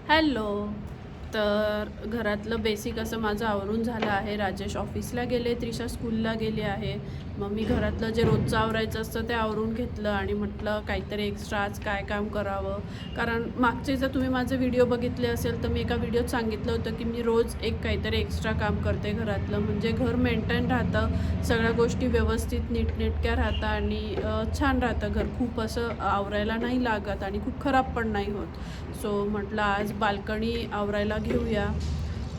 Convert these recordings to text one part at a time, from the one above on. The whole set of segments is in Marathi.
हॅलो. तर घरातलं बेसिक असं माझं आवरून झालं आहे. राजेश ऑफिसला गेले, त्रिशा स्कूलला गेली आहे. मग मी घरातलं जे रोजचं आवरायचं असतं ते आवरून घेतलं आणि म्हटलं काहीतरी एक्स्ट्रा आज काय काम करावं. कारण मागचे जर तुम्ही माझे व्हिडिओ बघितले असेल तर मी एका व्हिडिओत सांगितलं होतं की मी रोज एक काहीतरी एक्स्ट्रा काम करते घरातलं, म्हणजे घर मेंटेन राहतं, सगळ्या गोष्टी व्यवस्थित नीटनेटक्या राहतं आणि छान राहतं घर. खूप असं आवरायला नाही लागत आणि खूप खराब पण नाही होत. सो म्हटलं आज बाल्कनी आवरायला घेऊया.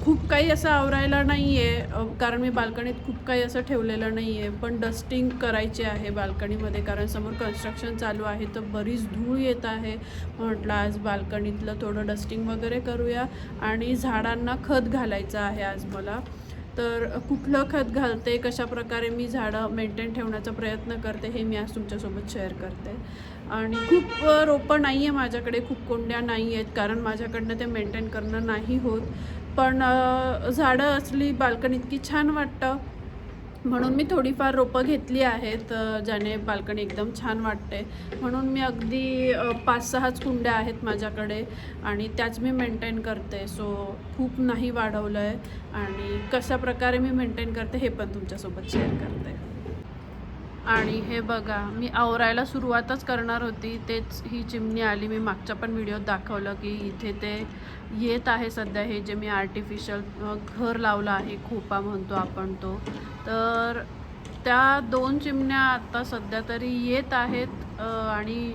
खूप काही असं आवरायला नाही आहे, कारण मी बाल्कनीत खूप काही असं ठेवलेलं नाही आहे, पण डस्टिंग करायची आहे बाल्कनीमध्ये, कारण समोर कन्स्ट्रक्शन चालू आहे तर बरीच धूळ येत आहे. म्हटलं आज बाल्कनीतलं थोडं डस्टिंग वगैरे करूया आणि झाडांना खत घालायचं आहे आज मला. तर कुठलं खत घालते, कशाप्रकारे मी झाडं मेंटेन ठेवण्याचा प्रयत्न करते हे मी आज तुमच्यासोबत शेअर करते. आणि खूप रोपं नाही आहे माझ्याकडे, खूप कोंड्या नाही आहेत, कारण माझ्याकडनं ते मेंटेन करणं नाही होत. पण झाडं असली बाल्कनी इतकी छान वाटतं, म्हणून मी थोडीफार रोपं घेतली आहेत ज्याने बाल्कनी एकदम छान वाटते. म्हणून मी अगदी 5-6च कुंड्या आहेत माझ्याकडे आणि त्याच मी मेंटेन करते. सो खूप नाही वाढवलं आहे आणि कशाप्रकारे मी मेंटेन करते हे पण तुमच्यासोबत शेअर करते. आणि हे बघा, मी आवरायला सुरुवातच करणार होती, तेच ही चिमणी आली. मी मागच्या पण व्हिडिओत दाखवलं की इथे ते येत आहे सध्या, हे जे मी आर्टिफिशियल घर लावलं आहे, खोपा म्हणतो आपण तो. तर त्या 2 चिमण्या आत्ता सध्या तरी येत आहेत आणि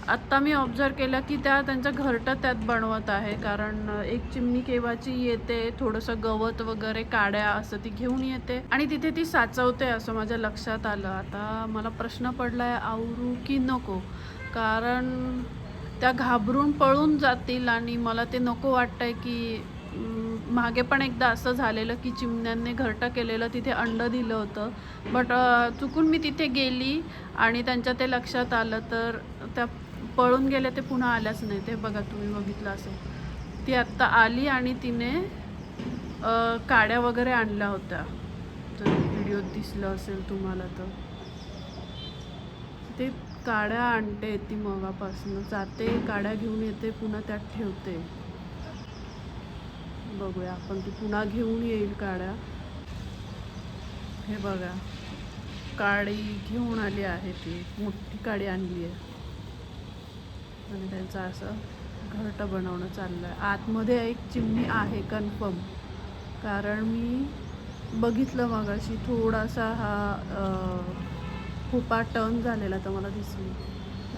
आत्ता मी ऑब्झर्व केलं की त्या त्यांचं घरटं त्यात बनवत आहे, कारण एक चिमणी केव्हाची येते, थोडंसं गवत वगैरे काड्या असं ती घेऊन येते आणि तिथे ती साचवते असं माझ्या लक्षात आलं. आता मला प्रश्न पडला आहे आवरू की नको, कारण त्या घाबरून पळून जातील आणि मला ते नको वाटतं आहे की मागे पण एकदा असं झालेलं की चिमण्यांनी घरटं केलेलं, तिथे अंडं दिलं होतं, बट चुकून मी तिथे गेली आणि त्यांच्या ते लक्षात आलं तर त्या पळून गेले, ते पुन्हा आल्याच नाही. ते बघा, तुम्ही बघितलं असेल, ती आत्ता आली आणि तिने काड्या वगैरे आणल्या होत्या, जर व्हिडिओत दिसलं असेल तुम्हाला तर. ते काड्या आणते ती, मगापासून जाते, काड्या घेऊन येते, पुन्हा त्यात ठेवते. बघूया आपण, ती पुन्हा घेऊन येईल काड्या. हे बघा, काडी घेऊन आली आहे, ती मोठी काडी आणली आहे आणि त्यांचं असं घरटं बनवणं चाललं आहे. आतमध्ये एक चिमणी आहे कन्फर्म, कारण मी बघितलं मगाशी थोडासा हा खोपा टर्न झालेला तर मला दिसली.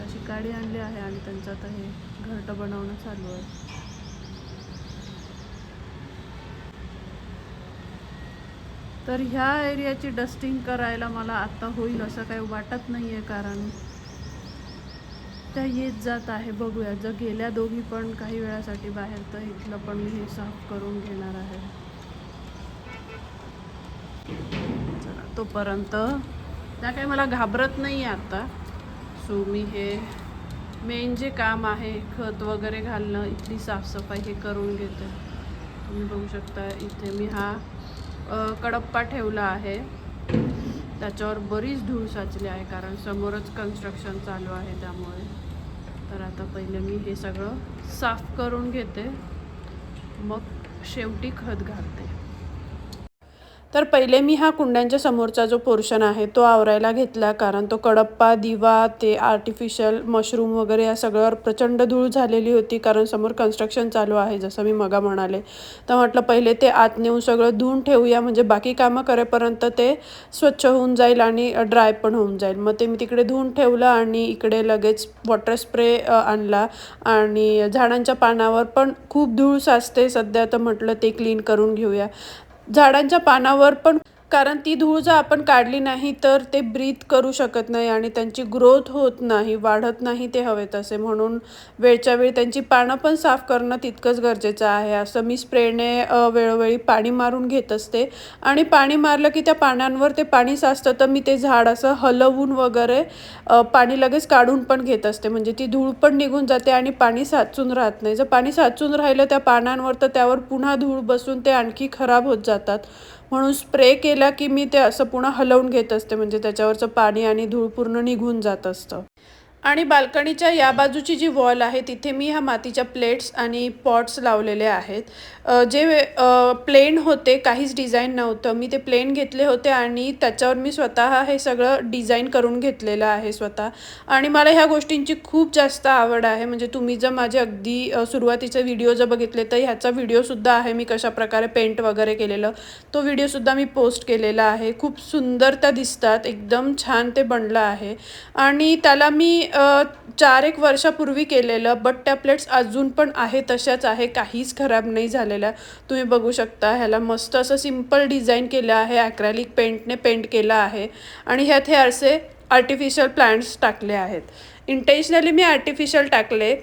अशी काडी आणली आहे आणि त्यांचं आता हे घरटं बनवणं चालू आहे. तर ह्या एरियाची डस्टिंग करायला मला आत्ता होईल असं काही वाटत नाही आहे, कारण त्या येत जात आहे. बघूया, जर गेल्या दोघी पण काही वेळासाठी बाहेर तर इथलं पण मी हे साफ करून घेणार आहे. चला, तोपर्यंत त्या काही मला घाबरत नाही आहे आता. सो मी हे मेन जे काम आहे, खत वगैरे घालणं, इथली साफसफाई हे करून घेते. तुम्ही बघू शकता इथे मी हा कडप्पा ठेवला आहे, त्याच्यावर बरीच धूळ साचली आहे, कारण समोरच कन्स्ट्रक्शन चालू आहे त्यामुळे. तर आता पहिले मी हे सगळं साफ करून घेते, मग शेवटी खत घालते. तर पहिले मी हा कुंड्यांच्या समोरचा जो पोर्शन आहे तो आवरायला घेतला, कारण तो कडप्पा, दिवा, ते आर्टिफिशियल मशरूम वगैरे या सगळ्यावर प्रचंड धूळ झालेली होती, कारण समोर कन्स्ट्रक्शन चालू आहे जसं मी मगा म्हणाले. तर म्हटलं पहिले ते आत नेऊन सगळं धुवून ठेवूया, म्हणजे बाकी कामं करेपर्यंत ते स्वच्छ होऊन जाईल आणि ड्राय पण होऊन जाईल. मग ते मी तिकडे धुवून ठेवलं आणि इकडे लगेच वॉटर स्प्रे आणला आणि झाडांच्या पानावर पण खूप धूळ साचते सध्या, तर म्हटलं ते क्लीन करून घेऊया. झाडांच्या पानावर पण, कारण ती धूळ जर आपण काढली नाही तर ते ब्रीथ करू शकत नाही आणि त्यांची ग्रोथ होत नाही, वाढत नाही ते हवे तसे. म्हणून वेळच्या वेळी त्यांची पानं पण साफ करणं तितकंच गरजेचं आहे. असं मी स्प्रेने वेळोवेळी पाणी मारून घेत असते आणि पाणी मारलं की त्या पानांवर ते पाणी साचतं, तर मी ते झाड असं हलवून वगैरे पाणी लगेच काढून पण घेत असते, म्हणजे ती धूळ पण निघून जाते आणि पाणी साचून राहत नाही. जर पाणी साचून राहिलं त्या पानांवर तर त्यावर पुन्हा धूळ बसून ते आणखी खराब होत जातात. म्हणून स्प्रे केला की मी ते असं पुन्हा हलवून घेत असते, म्हणजे त्याच्यावरचं पाणी आणि धूळ पूर्ण निघून जात असतं. आणि बाल्कनीच्या या बाजूची जी वॉल आहे तिथे मी ह्या मातीच्या प्लेट्स आणि पॉट्स लावलेले आहेत. जे प्लेन होते, काहीच डिझाईन नव्हतं. मी ते प्लेन घेतले होते आणि त्याच्यावर मी स्वतः हे सगळं डिझाईन करून घेतलेलं आहे स्वतः. आणि मला ह्या गोष्टींची खूप जास्त आवड आहे. म्हणजे तुम्ही जर माझे अगदी सुरुवातीचे व्हिडिओ जर बघितले तर ह्याचा व्हिडिओसुद्धा आहे, मी कशाप्रकारे पेंट वगैरे केलेलं. तो व्हिडिओसुद्धा मी पोस्ट केलेला आहे. खूप सुंदर त्या दिसतात, एकदम छान ते बनलं आहे. आणि त्याला मी 4-1 वर्षापूर्वी केलेलं, बट त्या प्लेट्स अजून पण आहे तशाच आहे, काहीच खराब नाही झालेल्या. तुम्ही बघू शकता ह्याला मस्त असं सिम्पल डिझाईन केलं आहे, ॲक्रेलिक पेंटने पेंट केलं आहे. आणि ह्यात हे असे आर्टिफिशियल प्लांट्स टाकले आहेत. इंटेन्शनली मी आर्टिफिशियल टाकले,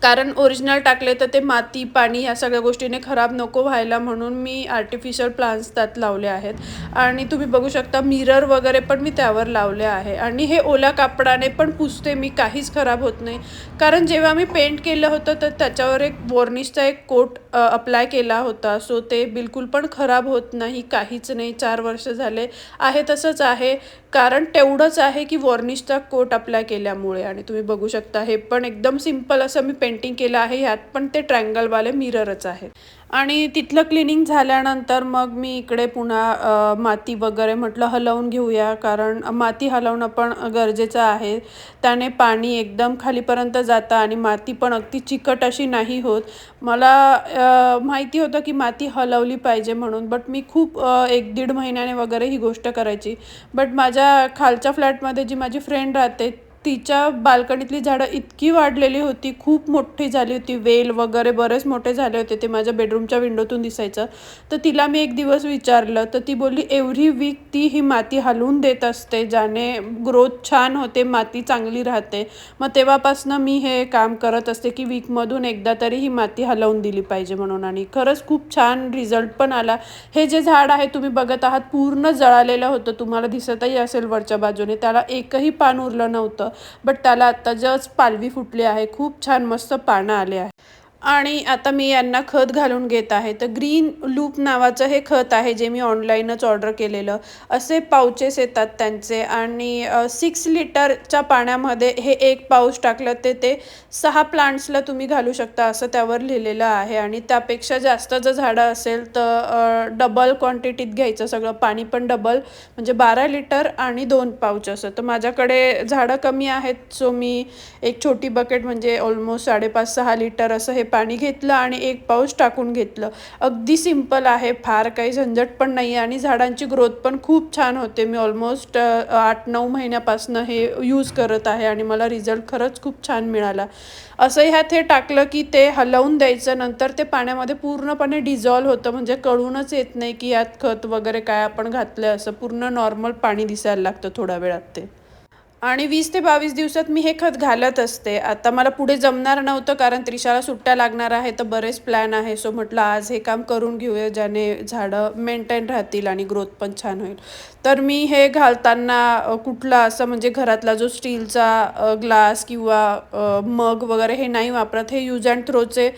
कारण ओरिजिनल टाकले तर ते माती, पाणी ह्या सगळ्या गोष्टीने खराब नको व्हायला म्हणून मी आर्टिफिशियल प्लांट्स त्यात लावले आहेत. आणि तुम्ही बघू शकता मिरर वगैरे पण मी त्यावर लावले आहे. आणि हे ओल्या कापडाने पण पुसते मी, काहीच खराब होत नाही. कारण जेव्हा मी पेंट केलं होतं तर त्याच्यावर एक वॉर्निशचा एक कोट अप्लाय केला होता, सो ते बिलकुल पण खराब होत नाही, काहीच नाही. 4 वर्ष झाले आहे तसंच आहे. कारण तेवढंच आहे की वॉर्निशचा कोट अप्लाय केल्यामुळे. आणि तुम्ही बघू शकता हे पण एकदम सिम्पल असं मी पेंटिंग केलं आहे. ह्यात पण ते ट्रायंगलवाले मिररच आहेत. आणि तिथलं क्लिनिंग झाल्यानंतर मग मी इकडे पुन्हा माती वगैरे म्हटलं हलवून घेऊया, कारण माती हलवणं पण गरजेचं आहे. त्याने पाणी एकदम खालीपर्यंत जातं आणि माती पण अगदी चिकट अशी नाही होत. मला माहिती होतं की माती हलवली पाहिजे म्हणून, बट मी खूप 1-1.5 महिन्याने वगैरे ही गोष्ट करायची. बट माझ्या खालच्या फ्लॅटमध्ये जी माझी फ्रेंड राहते, तिच्या बाल्कनीतली झाडं इतकी वाढलेली होती, खूप मोठी झाली होती, वेल वगैरे बरेच मोठे झाले होते, ते माझ्या बेडरूमच्या विंडोतून दिसायचं. तर तिला मी एक दिवस विचारलं तर ती बोलली एव्हरी वीक ती ही माती हलवून देत असते, ज्याने ग्रोथ छान होते, माती चांगली राहते. मग तेव्हापासून मी हे काम करत असते की वीकमधून एकदा तरी ही माती हलवून दिली पाहिजे म्हणून. आणि खरंच खूप छान रिझल्ट पण आला. हे जे झाड आहे तुम्ही बघत आहात पूर्ण जळालेलं होतं, तुम्हाला दिसतही असेल वरच्या बाजूने, त्याला एकही पान उरलं नव्हतं. बट त्याला आत्ता जस्ट पालवी फुटली आहे, खूप छान मस्त पानं आले आहे. आणि आता मी यांना खत घालून घेत आहे. तर ग्रीन लूप नावाचं हे खत आहे, जे मी ऑनलाईनच ऑर्डर केलेलं. असे पाउचेस येतात त्यांचे. आणि 6 लिटरच्या पाण्यामध्ये हे 1 पाऊच टाकलं ते 6 प्लांट्सला तुम्ही घालू शकता, असं त्यावर लिहिलेलं आहे. आणि त्यापेक्षा जास्त जर झाडं असेल तर डबल क्वांटिटीत घ्यायचं सगळं, पाणी पण डबल, म्हणजे 12 लिटर आणि 2 पाऊच असं. तर माझ्याकडे झाडं कमी आहेत, सो मी एक छोटी बकेट म्हणजे ऑलमोस्ट 5.5-6 लिटर असं हे पाणी घेतलं आणि 1 पाऊच टाकून घेतलं. अगदी सिंपल आहे, फार काही झंझट पण नाही आहे. आणि झाडांची ग्रोथ पण खूप छान होते. मी ऑलमोस्ट 8-9 महिन्यापासून हे यूज करत आहे आणि मला रिझल्ट खरंच खूप छान मिळाला. असं ह्यात हे टाकलं की ते हलवून द्यायचं, नंतर ते पाण्यामध्ये पूर्णपणे डिझॉल्व्ह होतं, म्हणजे कळूनच येत नाही की यात खत वगैरे काय आपण घातलं, असं पूर्ण नॉर्मल पाणी दिसायला लागतं थोड्या वेळात ते. आणि 20 ते 22 दिवसात मी हे खत घालत असते. आता मला पुढे जमणार नव्हतं, कारण त्रिशाला सुट्ट्या लागणार आहे, तर बरेच प्लॅन आहे. सो म्हटलं आज हे काम करून घेऊया, ज्याने झाडं मेंटेन राहतील आणि ग्रोथ पण छान होईल. तर मी हे घालताना कुठला असं म्हणजे घरातला जो स्टीलचा ग्लास किंवा मग वगैरे हे नाही वापरत. हे यूज अँड थ्रोचे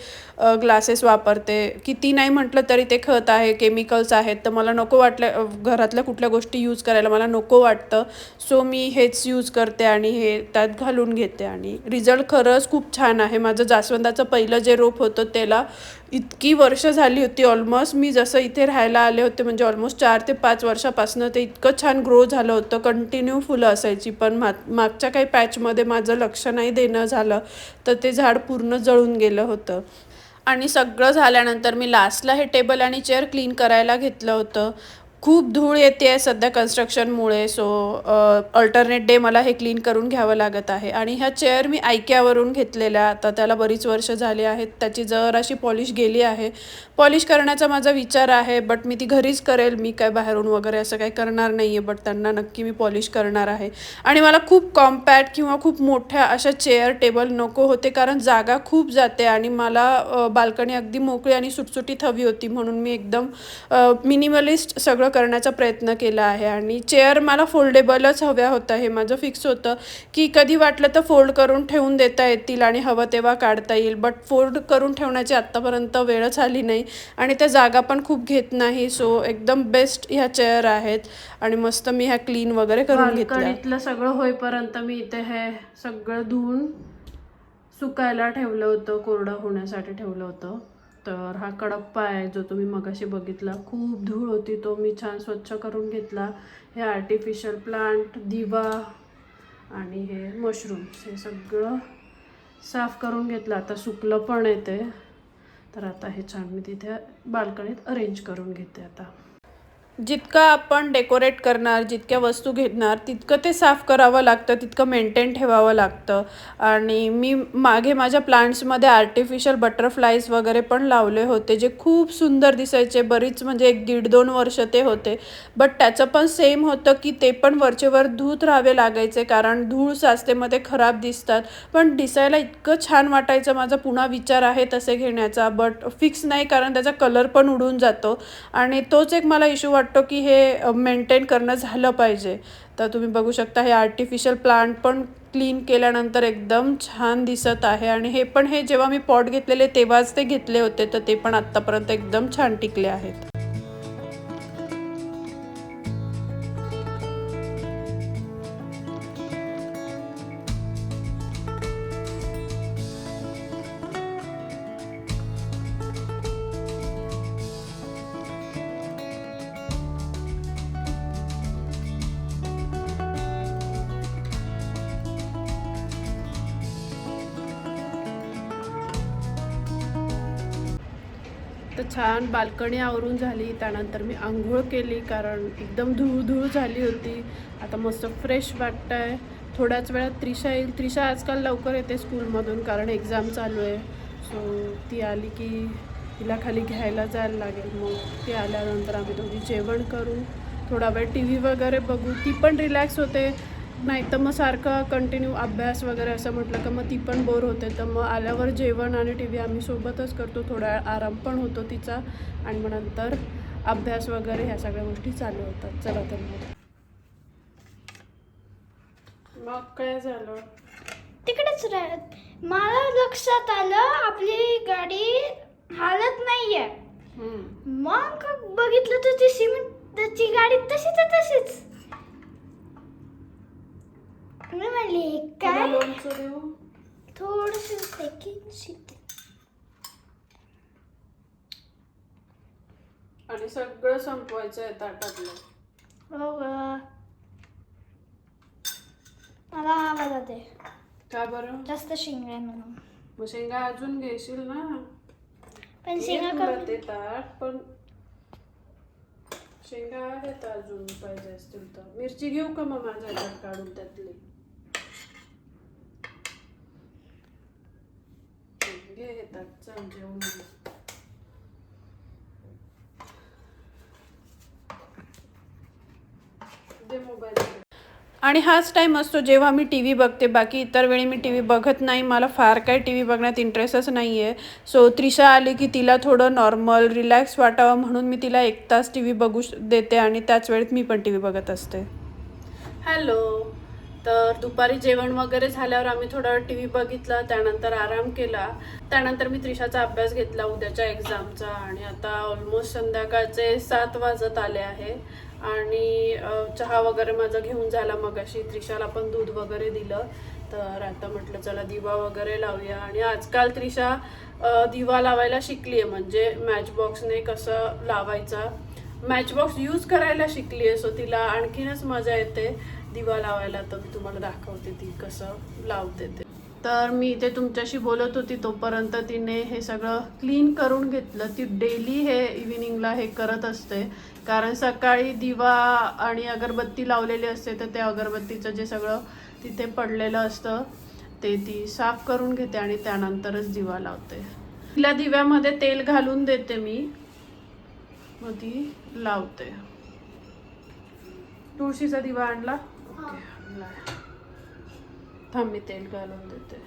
ग्लासेस वापरते. किती नाही म्हटलं तरी ते खत आहे, केमिकल्स आहेत, तर मला नको वाटलं घरातल्या कुठल्या गोष्टी यूज करायला, मला नको वाटतं. सो मी हेच यूज करते आणि हे त्यात घालून घेते. आणि रिझल्ट खरंच खूप छान आहे. माझं जास्वंदाचं पहिलं जे रोप होतं त्याला इतकी वर्ष झाली होती, ऑलमोस्ट मी जसं इथे राहायला आले होते म्हणजे ऑलमोस्ट 4 ते 5 वर्षापासून ते इतकं छान ग्रो झालं होतं, कंटिन्यू फुलं असायची. पण मागच्या काही पॅचमध्ये माझं लक्ष नाही देणं झालं, तर ते झाड पूर्ण जळून गेलं होतं. आणि सगळं झाल्यानंतर मी लास्टला हे टेबल आणि चेअर क्लीन करायला घेतलं होतं. खूप धूळ येते आहे सध्या कन्स्ट्रक्शनमुळे, सो अल्टरनेट डे मला हे क्लीन करून घ्यावं लागत आहे. आणि ह्या चेअर मी IKEAवरून घेतलेल्या, आता त्याला बरीच वर्ष झाली आहेत. त्याची जराशी पॉलिश गेली आहे. पॉलिश करण्याचा माझा विचार आहे, बट मी ती घरीच करेल, मी काय बाहेरून वगैरे असं काही करणार नाही आहे. बट त्यांना नक्की मी पॉलिश करणार आहे. आणि मला खूप कॉम्पॅक्ट किंवा खूप मोठ्या अशा चेअर टेबल नको होते, कारण जागा खूप जाते आणि मला बाल्कनी अगदी मोकळी आणि सुटसुटीत हवी होती. म्हणून मी एकदम मिनिमलिस्ट सगळं सगळं करण्याचा प्रयत्न केला आहे. आणि चेअर मला फोल्डेबलच हव्या होत्या. हे माझं फिक्स होतं की कधी वाटलं तर फोल्ड करून ठेवून देता येतील आणि हवं तेव्हा काढता येईल. बट फोल्ड करून ठेवण्याची आत्तापर्यंत वेळच आली नाही आणि त्या जागा पण खूप घेत नाही. सो एकदम बेस्ट ह्या चेअर आहेत आणि मस्त मी ह्या क्लीन वगैरे करून घेतल्या. बाल्कनीतलं सगळं होईपर्यंत मी इथे हे सगळं धुवून सुकायला ठेवलं होतं, कोरडं होण्यासाठी ठेवलं होतं. तर हा कडप्पा आहे जो तुम्ही मगाशी बघितला, खूप धूळ होती, तो मी छान स्वच्छ करून घेतला. हे आर्टिफिशियल प्लांट, दिवा आणि हे मशरूम्स हे सगळं साफ करून घेतलं. आता सुकलं पण येते. तर आता हे छान मी तिथे बाल्कनीत अरेंज करून घेते. आता जितकं आपण डेकोरेट करणार, जितक्या वस्तू घेणार तितकं ते साफ करावं लागतं, तितकं मेंटेन ठेवावं लागतं. आणि मी मागे माझ्या प्लांट्समध्ये आर्टिफिशियल बटरफ्लाईज वगैरे पण लावले होते, जे खूप सुंदर दिसायचे. बरीच म्हणजे 1-1.5-2 वर्ष ते होते. बट त्याचं पण सेम होतं की ते पण वरचेवर धूत राहावे लागायचे, कारण धूळ साचते मग ते खराब दिसतात. पण दिसायला इतकं छान वाटायचं. माझा पुन्हा विचार आहे तसे घेण्याचा, बट फिक्स नाही, कारण त्याचा कलर पण उडून जातो. आणि तोच एक मला इश्यू वाटतो की हे मेंटेन करणं झालं पाहिजे. तर तुम्ही बघू शकता हे आर्टिफिशियल प्लांट पण क्लीन केल्यानंतर एकदम छान दिसत आहे. आणि हे पण हे जेव्हा मी पॉट घेतलेले तेव्हाच ते घेतले होते, तर ते पण आत्तापर्यंत एकदम छान टिकले आहेत. तर छान बाल्कनी आवरून झाली. त्यानंतर मी आंघोळ केली, कारण एकदम धूळ झाली होती. आता मस्त फ्रेश वाटतं आहे. थोड्याच वेळात त्रिशा येईल. त्रिशा आजकाल लवकर येते स्कूलमधून, कारण एक्झाम चालू आहे. सो ती आली की तिला खाली घ्यायला जायला लागेल. मग ती आल्यानंतर आम्ही दोघी जेवण करू, थोडा वेळ टी व्ही वगैरे बघू. ती पण रिलॅक्स होते. नाही तर मग सारखं कंटिन्यू अभ्यास वगैरे असं म्हटलं का मग ती पण बोर होते. तर मग आल्यावर जेवण आणि टी व्ही आम्ही सोबतच करतो. थोडा आराम पण होतो तिचा आणि मग नंतर अभ्यास वगैरे ह्या सगळ्या गोष्टी चालू होतात. चला तर मग काय झालं तिकडेच राहत. मला लक्षात आलं आपली गाडी हालत नाहीये. मग बघितलं तर ती सिमेंटची गाडी तशीच. मी म्हणली काय थोडस सेकंड आणि सगळं संपवायचं आहे ताटातलं. हो ग, मला आवाज दे. का बरं? जास्त शेंगा आहे म्हणून. मग शेंगा अजून घेशील ना. पण शेंगा ते ताट पण शेंगा आहेत अजून, पाहिजे असतील तर. मिरची घेऊ का मग माझ्या ह्याच्यात काढून त्यातली? घे हे ताट, चल जेवून दे मोबाईल. आणि हाच टाईम असतो जेव्हा मी टी व्ही बघते. बाकी इतर वेळी मी टी व्ही बघत नाही. मला फार काही टी व्ही बघण्यात इंटरेस्टच नाही आहे. सो त्रिशा आली की तिला थोडं नॉर्मल रिलॅक्स वाटावं म्हणून मी तिला 1 तास टी व्ही बघू देते आणि त्याच वेळेत मी पण टी व्ही बघत असते. हॅलो. तर दुपारी जेवण वगैरे झाल्यावर आम्ही थोडा वेळ टी व्ही बघितला, त्यानंतर आराम केला. त्यानंतर मी त्रिशाचा अभ्यास घेतला उद्याच्या एक्झामचा. आणि आता ऑलमोस्ट संध्याकाळचे 7 वाजत आले आहे. आणि चहा वगैरे माझा घेऊन झाला मगाशी. त्रिशाला पण दूध वगैरे दिलं. तर आता म्हटलं चला दिवा वगैरे लावूया. आणि आजकाल त्रिशा दिवा लावायला शिकली आहे, म्हणजे मॅचबॉक्सने कसं लावायचा, मॅचबॉक्स यूज करायला शिकली आहे. सो तिला आणखीनच मजा येते दिवा लावायला. तर मी तुम्हाला दाखवते ती कसं लावते ते. तर मी इथे तुमच्याशी बोलत होती तोपर्यंत तिने हे सगळं क्लीन करून घेतलं. ती डेली हे इव्हिनिंगला हे करत असते, कारण सकाळी दिवा आणि अगरबत्ती लावलेली असते, तर ते अगरबत्तीचं जे सगळं तिथे पडलेलं असतं ते ती साफ करून घेते आणि त्यानंतरच दिवा लावते. तिला दिव्यामध्ये तेल घालून देते मी, मग ती लावते. तुळशीचा दिवा आणला? ओके, आणला. थांब मी तेल घालून देते.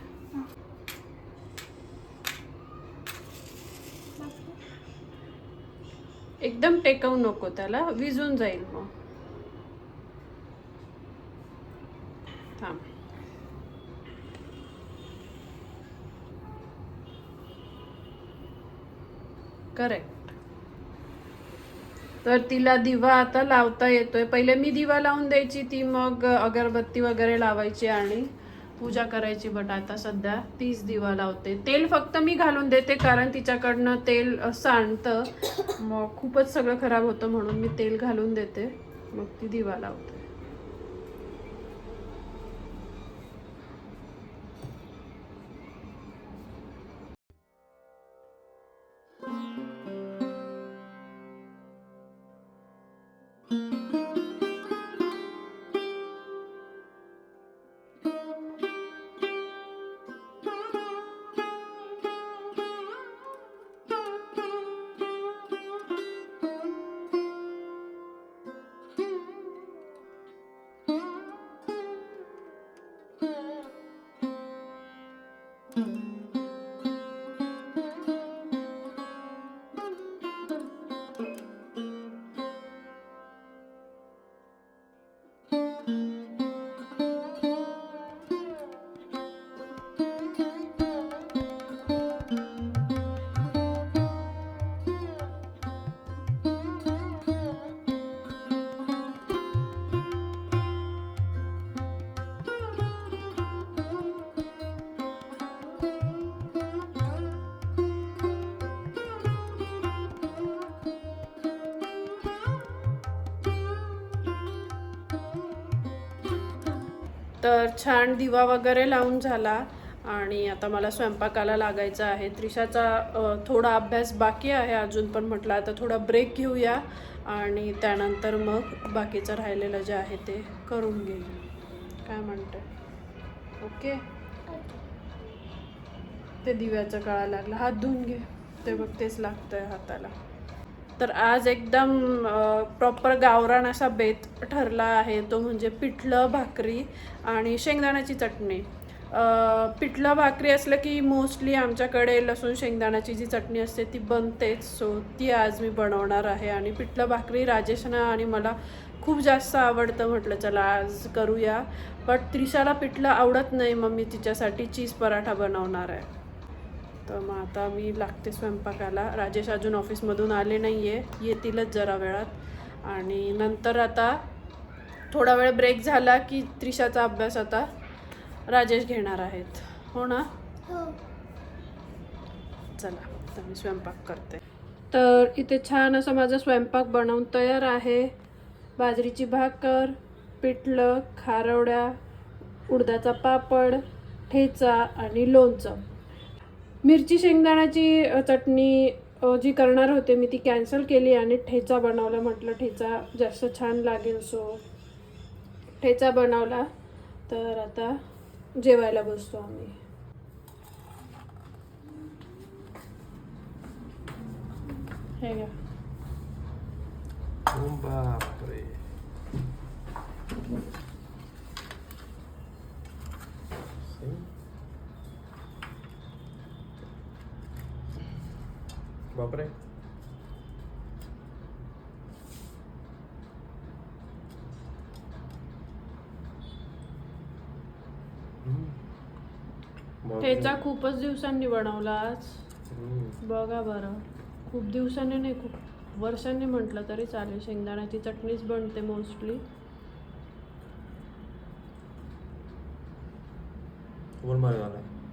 एकदम टेकवू नको त्याला, विजून जाईल मग. थांब. करेक्ट. तर तिला दिवा आता लावता येतोय. पहिले मी दिवा लावून द्यायची, ती मग अगरबत्ती वगैरे लावायची आणि पूजा करायची. बट आता सध्या तीच दिवा लावते. तेल फक्त मी घालून देते कारण तिच्याकडनं तेल सांडतं, मग खूपच सगळं खराब होतं म्हणून मी तेल घालून देते, मग ती दिवा लावते. तर छान दिवा वगैरे लावून झाला आणि आता मला स्वयंपाकाला लागायचं आहे. त्रिशाचा थोडा अभ्यास बाकी आहे अजून, पण म्हटलं आता थोडा ब्रेक घेऊया आणि त्यानंतर मग बाकीचं राहिलेलं जे आहे ते करून घेऊ. काय म्हणते? ओके. ते दिव्याचं कळा लागला, हात धुवून घे. ते बघ तेच लागतंय हाताला. तर आज एकदम प्रॉपर गावरान असा बेत ठरला आहे, तो म्हणजे पिठलं भाकरी आणि शेंगदाण्याची चटणी. पिठलं भाकरी असलं की मोस्टली आमच्याकडे लसूण शेंगदाण्याची जी चटणी असते ती बनतेच, सो ती आज मी बनवणार आहे. आणि पिठलं भाकरी राजेशना आणि मला खूप जास्त आवडतं, म्हटलं चला आज करूया. बट त्रिशाला पिठलं आवडत नाही, मग मी तिच्यासाठी चीज पराठा बनवणार आहे. तर मग आता मी लागते स्वयंपाकाला. राजेश अजून ऑफिसमधून आले नाही आहे, येतीलच जरा वेळात. आणि नंतर आता थोडा वेळ ब्रेक झाला की त्रिशाचा अभ्यास आता राजेश घेणार आहेत, हो ना? चला तर मी स्वयंपाक करते. तर इथे छान असं माझा स्वयंपाक बनवून तयार आहे. बाजरीची भाकर, पिठलं, खारवड्या, उडदाचा पापड, ठेचा आणि लोणचं. मिरची शेंगदाण्याची चटणी जी करणार होते मी ती कॅन्सल केली आणि ठेचा बनवला. म्हटलं ठेचा जास्त छान लागेल, सो ठेचा बनवला. तर आता जेवायला बसतो आम्ही. हे घ्या. बापरे. बापरे. ठेचा खूपच दिवसांनी बनवला आज. बघा बरं, खूप दिवसांनी नाही, खूप वर्षांनी म्हटलं तरी चालेल. शेंगदाण्याची चटणीच बनते मोस्टली.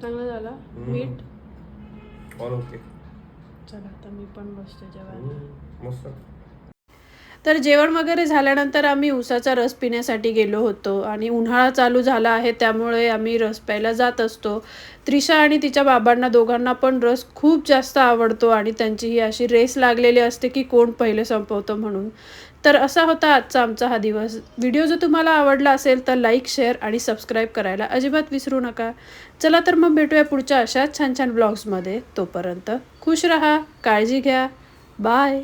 चांगला झाला. मीठ ऑल ओके. चला आता मी पण बसते जेवायला. मस्त. तर जेवण वगैरे झाल्यानंतर आम्ही उसाचा रस पिण्यासाठी गेलो होतो आणि उन्हाळा चालू झाला आहे त्यामुळे आम्ही रस प्यायला जात असतो. त्रिशा आणि तिच्या बाबांना दोघांना पण रस खूप जास्त आवडतो आणि त्यांची ही अशी रेस लागलेली असते की कोण पहिले संपवतं म्हणून. तर असा होता आजचा आमचा हा दिवस. व्हिडिओ जर तुम्हाला आवडला असेल तर लाईक, शेअर आणि सबस्क्राईब करायला अजिबात विसरू नका. चला तर मग भेटूया पुढच्या अशाच छान छान ब्लॉग्समध्ये. तोपर्यंत खुश रहा, काळजी घ्या. बाय.